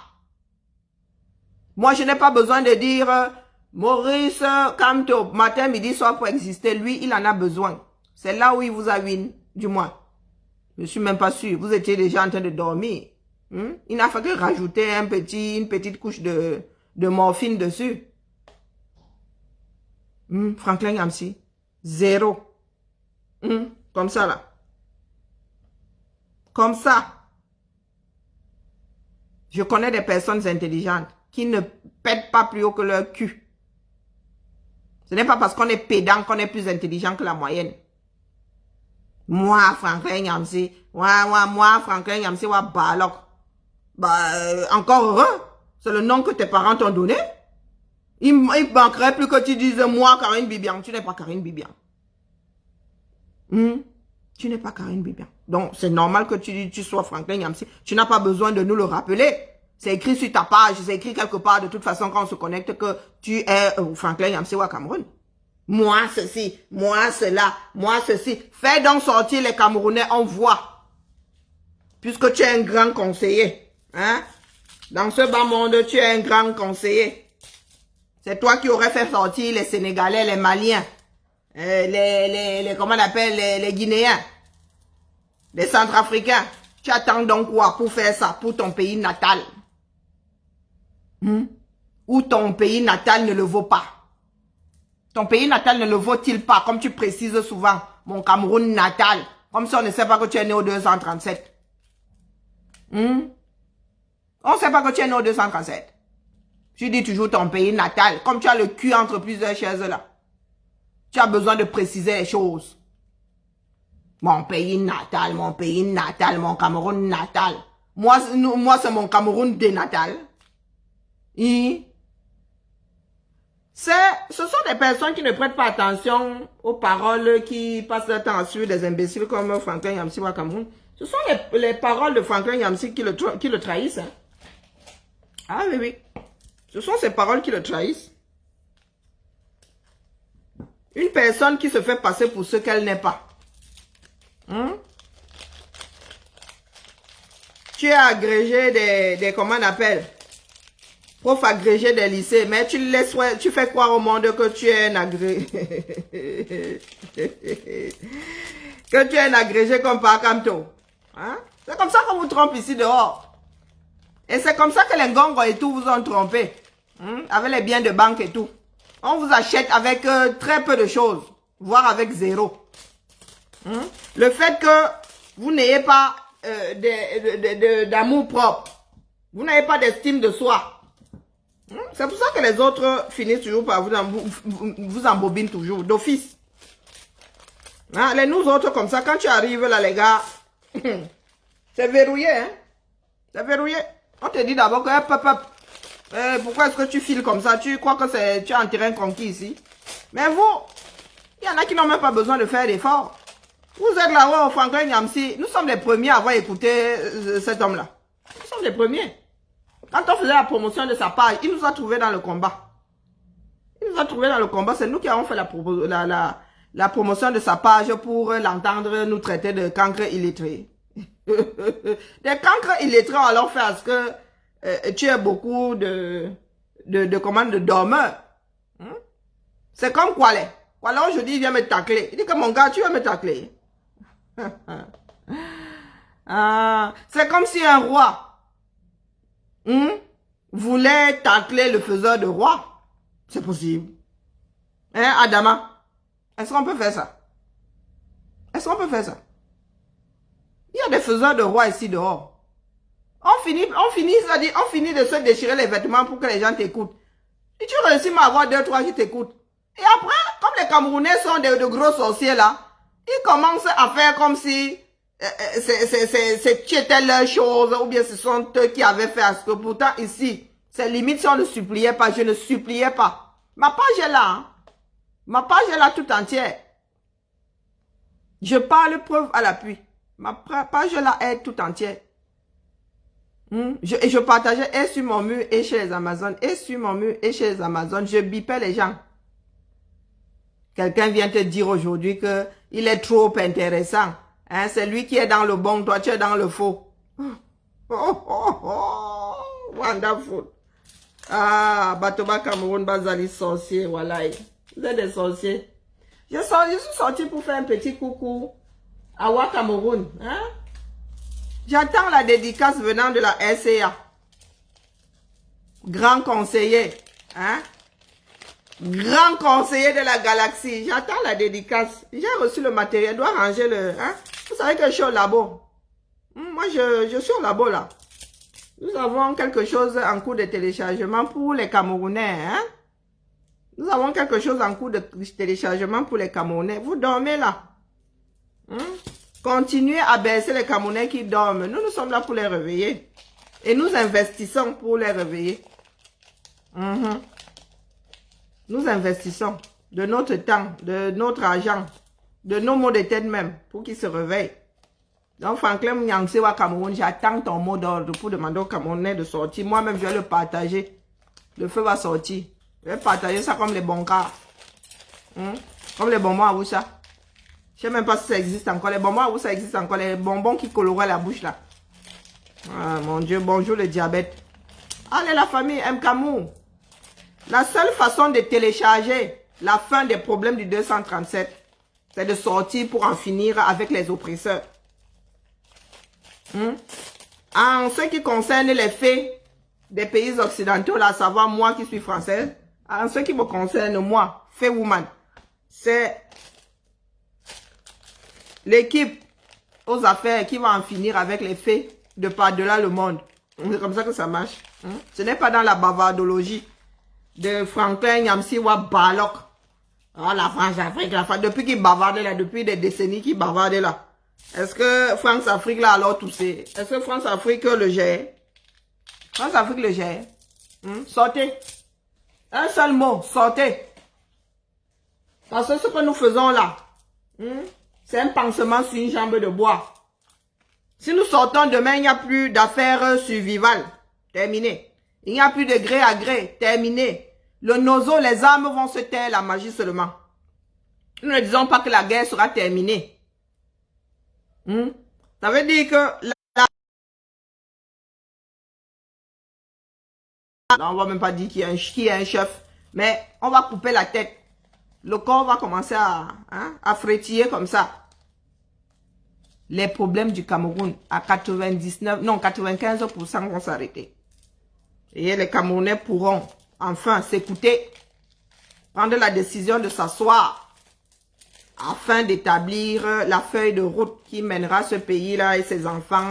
Moi, je n'ai pas besoin de dire Maurice Kamto, matin, midi, soir pour exister. Lui, il en a besoin. C'est là où il vous a win, du moins. Je ne suis même pas sûr. Vous étiez déjà en train de dormir. Il n'a fait que rajouter une petite couche de morphine dessus. Franklin Nyamsi. 0. Comme ça, là. Comme ça. Je connais des personnes intelligentes qui ne pètent pas plus haut que leur cul. Ce n'est pas parce qu'on est pédant qu'on est plus intelligent que la moyenne. Moi, Franklin Nyamsi. Moi, Franklin Nyamsi, balok. Encore heureux. C'est le nom que tes parents t'ont donné. Il manquerait plus que tu dises moi, Karine Bibian. Tu n'es pas Karine Bibian. Tu n'es pas Karine Bibian. Donc, c'est normal que tu sois Franklin Nyamsi. Tu n'as pas besoin de nous le rappeler. C'est écrit sur ta page, c'est écrit quelque part de toute façon quand on se connecte que tu es Franklin Nyamsi ou Cameroun. Moi ceci, moi cela, moi ceci. Fais donc sortir les Camerounais, on voit. Puisque tu es un grand conseiller. Hein? Dans ce bas monde, tu es un grand conseiller. C'est toi qui aurais fait sortir les Sénégalais, les Maliens, comment on appelle, les Guinéens, les Centrafricains. Tu attends donc quoi pour faire ça, pour ton pays natal? Ou ton pays natal ne le vaut pas. Ton pays natal ne le vaut-il pas, comme tu précises souvent, mon Cameroun natal, comme si on ne sait pas que tu es né au 237. On ne sait pas que tu es né au 237. Tu dis toujours ton pays natal, comme tu as le cul entre plusieurs chaises là. Tu as besoin de préciser les choses. Mon pays natal, mon Cameroun natal. Moi c'est mon Cameroun dénatal. Ce sont des personnes qui ne prêtent pas attention aux paroles, qui passent leur temps à suivre des imbéciles comme Franklin Yamsi au Cameroun. Ce sont les paroles de Franklin Yamsi qui le trahissent. Hein. Ah oui, oui. Ce sont ces paroles qui le trahissent. Une personne qui se fait passer pour ce qu'elle n'est pas. Tu es agrégé des comment on appelle? Prof agrégé des lycées, mais tu fais croire au monde que tu es un agrégé. Que tu es un agrégé comme par Camto. Hein? C'est comme ça qu'on vous trompe ici dehors. Et c'est comme ça que les gongos et tout vous ont trompé. Avec les biens de banque et tout. On vous achète avec très peu de choses, voire avec zéro. Le fait que vous n'ayez pas d'amour propre, vous n'avez pas d'estime de soi. C'est pour ça que les autres finissent toujours par vous embobiner toujours, d'office. Les nous autres comme ça, quand tu arrives là les gars, c'est verrouillé. Hein? C'est verrouillé. On te dit d'abord que pourquoi est-ce que tu files comme ça? Tu crois que tu es en terrain conquis ici? Mais vous, il y en a qui n'ont même pas besoin de faire d'efforts. Vous êtes là-haut, Franklin Yamsi. Nous sommes les premiers à avoir écouté cet homme-là. Nous sommes les premiers. Quand on faisait la promotion de sa page, il nous a trouvés dans le combat. Il nous a trouvés dans le combat. C'est nous qui avons fait la promotion de sa page pour l'entendre nous traiter de cancre illettré. Des cancres illettrés, on leur fait à ce que tu aies beaucoup de commandes de dormeurs. C'est comme Kwale. Kwale aujourd'hui il vient me tacler. Il dit que mon gars, tu vas me tacler. C'est comme si un roi voulait tacler le faiseur de roi. C'est possible. Hein, Adama? Est-ce qu'on peut faire ça? Est-ce qu'on peut faire ça? Il y a des faiseurs de roi ici dehors. On finit de se déchirer les vêtements pour que les gens t'écoutent. Et tu réussis à avoir 2-3 qui t'écoutent. Et après, comme les Camerounais sont de gros sorciers là, ils commencent à faire comme si c'était leur chose, ou bien ce sont eux qui avaient fait à ce que pourtant ici, c'est limite si on ne suppliait pas, je ne suppliais pas. Ma page est là, hein. Ma page est là tout entière. Je parle preuve à l'appui. Ma page là est tout entière. Et je partageais et sur mon mur et chez les Amazones, et sur mon mur et chez les Amazones, je bipais les gens. Quelqu'un vient te dire aujourd'hui que il est trop intéressant. Hein, c'est lui qui est dans le bon, toi tu es dans le faux. Wonderful. Ah, Batoba Cameroun, Bazali sorcier, voilà. Vous êtes des sorciers. Je suis sorti pour faire un petit coucou à Wa Cameroun. Hein? J'attends la dédicace venant de la SCA. Grand conseiller. Hein? Grand conseiller de la galaxie. J'attends la dédicace. J'ai reçu le matériel. Je dois ranger le... Hein? Vous savez que je suis au labo. Moi, je suis au labo là. Nous avons quelque chose en cours de téléchargement pour les Camerounais. Hein? Nous avons quelque chose en cours de téléchargement pour les Camerounais. Vous dormez là. Continuez à baisser les Camerounais qui dorment. Nous sommes là pour les réveiller. Et nous investissons pour les réveiller. Nous investissons de notre temps, de notre argent, de nos mots de tête même, pour qu'ils se réveillent. Donc, Franklin Yamsi au Cameroun, j'attends ton mot d'ordre pour demander aux Camerounais de sortir. Moi-même, je vais le partager. Le feu va sortir. Je vais partager ça comme les bons cas. Comme les bonbons à Oussa. Je ne sais même pas si ça existe encore. Les bonbons à Oussa existent encore. Les bonbons qui coloraient la bouche là. Ah, mon Dieu, bonjour le diabète. Allez, la famille M. Camou. La seule façon de télécharger la fin des problèmes du 237, c'est de sortir pour en finir avec les oppresseurs. En ce qui concerne les faits des pays occidentaux, là, à savoir moi qui suis française, En ce qui me concerne, moi, Fay Woman, c'est l'équipe aux affaires qui va en finir avec les faits de par-delà le monde. C'est comme ça que ça marche. Ce n'est pas dans la bavardologie de Franklin Nyamsiwa Balok. Ah, la France-Afrique, la France, depuis qu'il bavardait là, depuis des décennies qu'il bavardait là. Est-ce que France-Afrique là alors toussé? Est-ce que France-Afrique le gère? France-Afrique le gère? Sortez. Un seul mot, sortez. Parce que ce que nous faisons là, c'est un pansement sur une jambe de bois. Si nous sortons demain, il n'y a plus d'affaires survivales. Terminé. Il n'y a plus de gré à gré. Terminé. Le nozo, les armes vont se taire, la magie seulement. Nous ne disons pas que la guerre sera terminée. Ça veut dire que... Non, on va même pas dire qui est un chef. Mais on va couper la tête. Le corps va commencer à frétiller comme ça. Les problèmes du Cameroun à 95% vont s'arrêter. Et les Camerounais pourront enfin s'écouter, prendre la décision de s'asseoir afin d'établir la feuille de route qui mènera ce pays-là et ses enfants,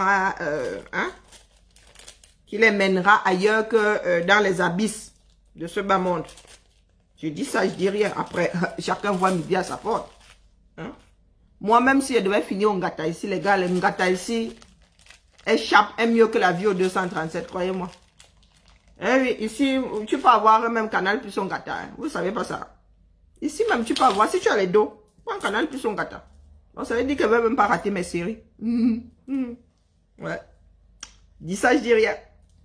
qui les mènera ailleurs que dans les abysses de ce bas monde. Je dis ça, je dis rien. Après, chacun voit midi à sa porte. Moi-même, si je devais finir au Ngata ici, les gars, le Ngata ici est mieux que la vie au 237, croyez-moi. Eh oui, ici, tu peux avoir même Canal plus au Ngata. Vous savez pas ça. Ici même, tu peux avoir, si tu as les dos, prends Canal plus au Ngata. Donc, ça veut dire que je ne vais même pas rater mes séries. Ouais. Dis ça, je dis rien.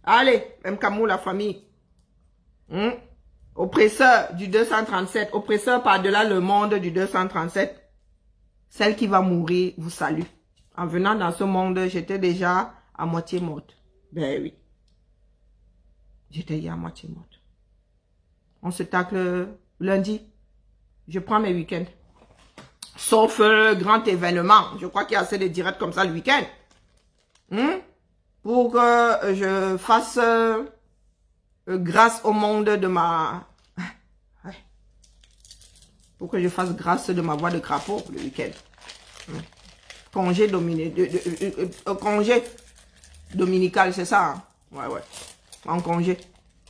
Allez, même Camou, la famille. Oppresseur du 237, oppresseur par-delà le monde du 237. Celle qui va mourir vous salue. En venant dans ce monde, j'étais déjà à moitié morte. Ben oui. J'étais déjà à moitié morte. On se tacle lundi. Je prends mes week-ends. Sauf grand événement. Je crois qu'il y a assez de directs comme ça le week-end. Pour que je fasse grâce au monde de ma... Pour que je fasse grâce de ma voix de crapaud le week-end. Congé congé dominical, c'est ça. Ouais. En congé.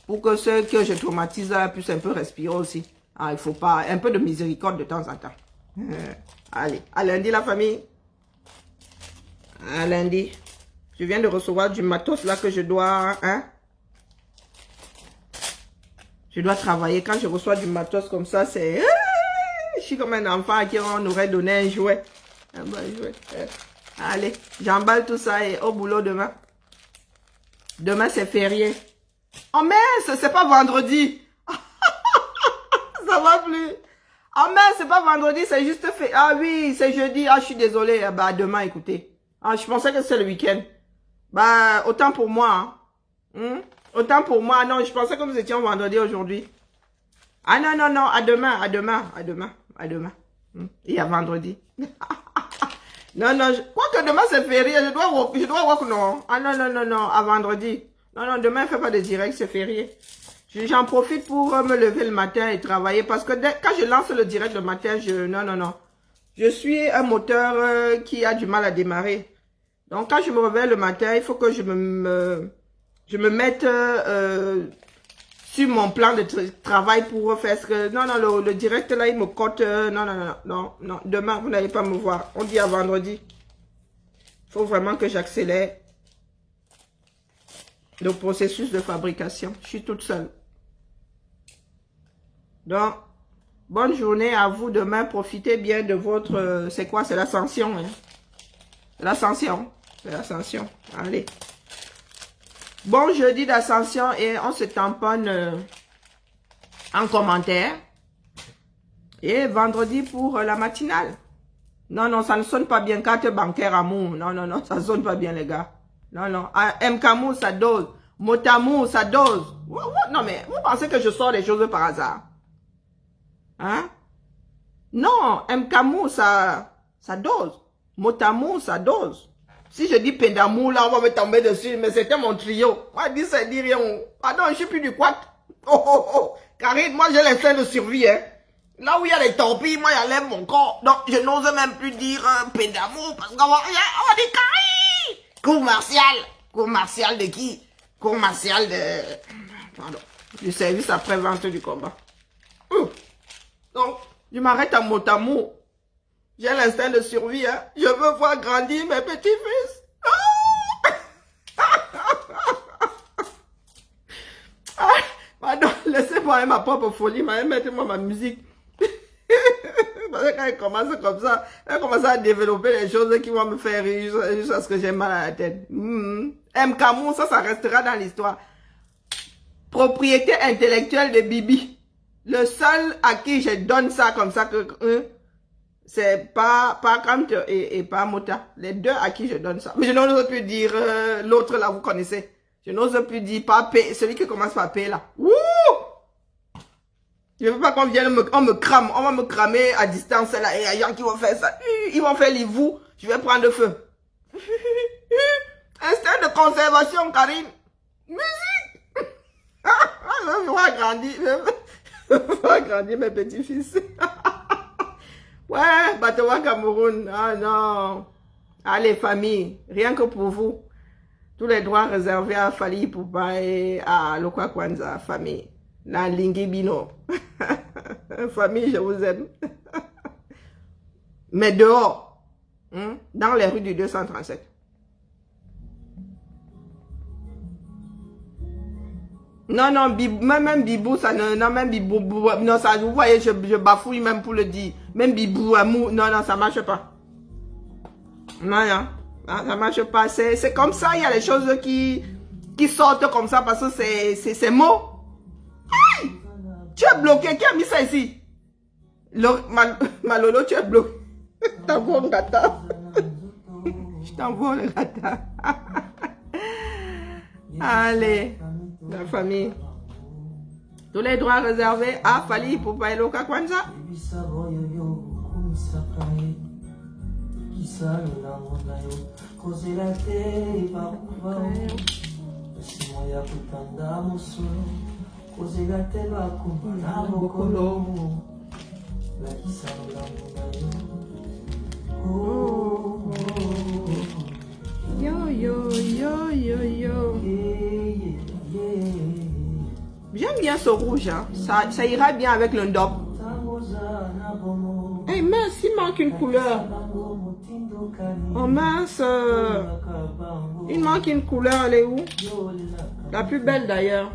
Pour que ceux que je traumatise puissent un peu respirer aussi. Il faut pas... Un peu de miséricorde de temps en temps. Allez, à lundi la famille. À lundi. Je viens de recevoir du matos là que je dois... Je dois travailler. Quand je reçois du matos comme ça, c'est... Je suis comme un enfant à qui on aurait donné un jouet. Un bon jouet. Allez, j'emballe tout ça et au boulot demain. Demain, c'est férié. Oh mince, c'est pas vendredi. Ça va plus. Oh mince, c'est pas vendredi, c'est juste fait. Ah oui, c'est jeudi. Ah, je suis désolé. Bah, demain, écoutez. Je pensais que c'est le week-end. Bah, autant pour moi. Autant pour moi. Non, je pensais que vous étiez vendredi aujourd'hui. Ah non, à demain. Il y a vendredi. Non, je crois que demain c'est férié, je dois work, non. Ah non, à vendredi. Non, demain fais pas de direct, c'est férié. J'en profite pour me lever le matin et travailler parce que quand je lance le direct le matin, non. Je suis un moteur qui a du mal à démarrer. Donc quand je me réveille le matin, il faut que je me mette... sur mon plan de travail pour faire ce que... Non, le direct là, il me cote... Non. Demain, vous n'allez pas me voir. On dit à vendredi. Il faut vraiment que j'accélère le processus de fabrication. Je suis toute seule. Donc, bonne journée à vous demain. Profitez bien de votre... c'est quoi? C'est l'ascension. L'ascension. C'est l'ascension. Allez. Bon jeudi d'ascension et on se tamponne en commentaire. Et vendredi pour la matinale. Non, ça ne sonne pas bien. Carte bancaire amour. Non, ça sonne pas bien les gars. Non. Mkamou, ça dose. Motamou, ça dose. Non mais, vous pensez que je sors des choses par hasard? Non, Mkamou, ça dose. Motamou, ça dose. Si je dis Pédamou, là, on va me tomber dessus. Mais c'était mon trio. Moi, je dis ça, dit rien. Ah non, je suis plus du quat. Karine, moi j'ai l'instinct de survie, hein. Là où il y a les torpilles, moi j'enlève mon corps. Donc je n'ose même plus dire paix d'amour parce qu'on va dire Karine. Cours martial. Cours martial de qui? Cours martial de... Pardon. Du service après-vente du combat. Donc, je m'arrête à mot à mot. J'ai l'instinct de survie, hein. Je veux voir grandir mes petits-fils. Pardon, laissez-moi ma propre folie, mettez-moi ma musique. Parce que quand elle commence comme ça, elle commence à développer les choses qui vont me faire rire jusqu'à ce que j'ai mal à la tête. M. Camus, ça restera dans l'histoire. Propriété intellectuelle de Bibi. Le seul à qui je donne ça comme ça, c'est pas Kant et pas Mota. Les deux à qui je donne ça. Mais je n'ose plus dire l'autre là, vous connaissez. Je n'ose plus dire pas P, celui qui commence par P là. Wouh! Je veux pas qu'on vienne on me crame, on va me cramer à distance là. Et il y a des gens qui vont faire ça. Ils vont faire les vous. Je vais prendre feu. Instinct de conservation, Karine. Musique! Je vais agrandir. Je vais agrandir mes petits-fils. Ouais, Batawa Cameroun. Ah non. Allez, famille. Rien que pour vous. Tous les droits réservés à Fally Ipupa et à Lokwa Kwanza, famille. Na Lingi Bino. Famille, je vous aime. Mais dehors, dans les rues du 237. Non, non, même Bibou, ça ne, non, même Bibou, non, ça, vous voyez, je bafouille même pour le dire. Même Bibou, Amou, non, non, ça marche pas. Non, non, ça marche pas. C'est comme ça, il y a des choses qui sortent comme ça parce que c'est mot. Hey! Tu es bloqué, qui a mis ça ici? Ma Lolo, tu es bloqué. Je t'envoie le gâteau. Je t'envoie le gâteau. Allez, la famille. Tous les droits réservés à Fally Ipupa et Lokwa Kwanza. Yo, yo, yo, yo, yo. J'aime bien ce rouge, hein. Ça ira bien avec le ndop. Hey, mince, il manque une couleur. Oh mince. Il manque une couleur, elle est où? La plus belle d'ailleurs.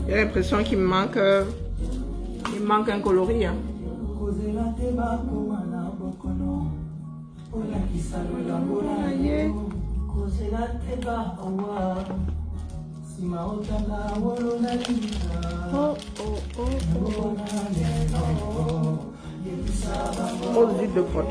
J'ai l'impression qu'il me manque un coloris. Hein. Oh, zut de pote.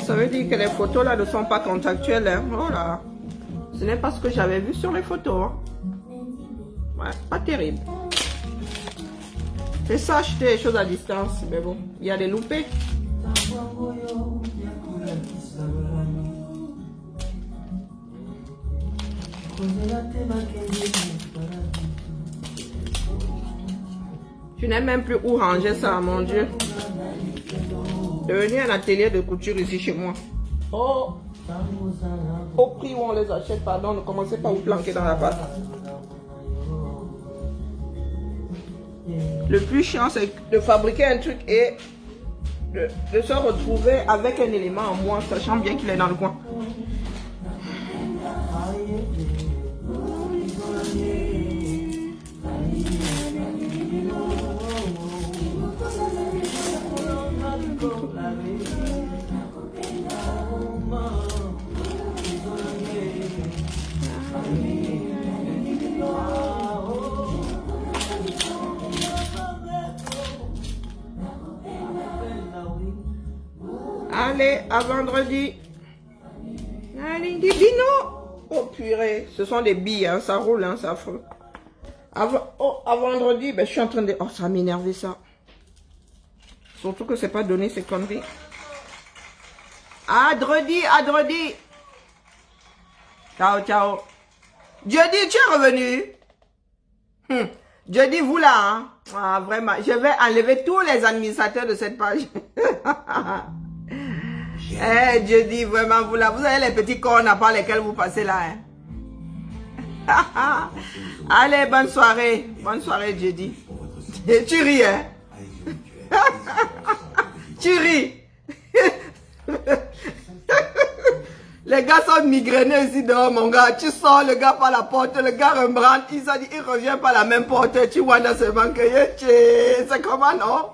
Ça veut dire que les photos là ne sont pas contactuelles. Hein. Voilà. Ce n'est pas ce que j'avais vu sur les photos. Hein. Ouais, pas terrible. C'est ça, acheter les choses à distance. Mais bon, il y a des loupés. Je n'ai même plus où ranger ça, mon Dieu. Devenu un atelier de couture ici chez moi. Oh, au prix où on les achète, pardon, ne commencez pas à vous planquer dans la pâte. Le plus chiant, c'est de fabriquer un truc et de se retrouver avec un élément en moins, sachant bien qu'il est dans le coin. Allez, à vendredi. Allez, des binos. Oh purée, ce sont des billes, hein, ça roule, hein, ça fout. À vendredi, ben, je suis en train de... Oh, ça m'énerve ça. Surtout que c'est pas donné ces conneries. Adredi. Ciao, ciao. Jeudi, tu es revenu. Jeudi, vous là, hein? Ah, vraiment, je vais enlever tous les administrateurs de cette page. Eh, Jeudi, vraiment, vous là, vous avez les petits cornes par lesquels vous passez là, hein? Allez, bonne soirée. Bonne soirée, Jeudi. Tu ris, hein? Tu ris. Les gars sont migrainés ici dehors, mon gars. Tu sors le gars par la porte, le gars Rembrandt, il revient par la même porte. Tu vois dans ce banque, c'est comment, non?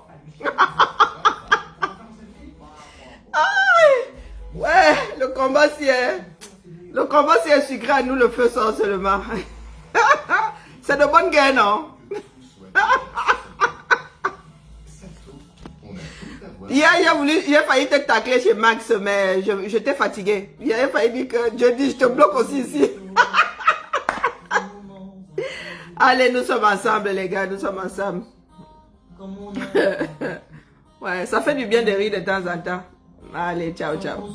Ouais, le combat si est sucré à nous, le feu sort seulement. C'est de bonne guerre, non? Hier, j'ai failli te tacler chez Max, mais je t'ai fatigué. J'ai failli dire que je te bloque aussi ici. Allez, nous sommes ensemble, les gars, nous sommes ensemble. Ouais, ça fait du bien de rire de temps en temps. Allez, ciao, ciao.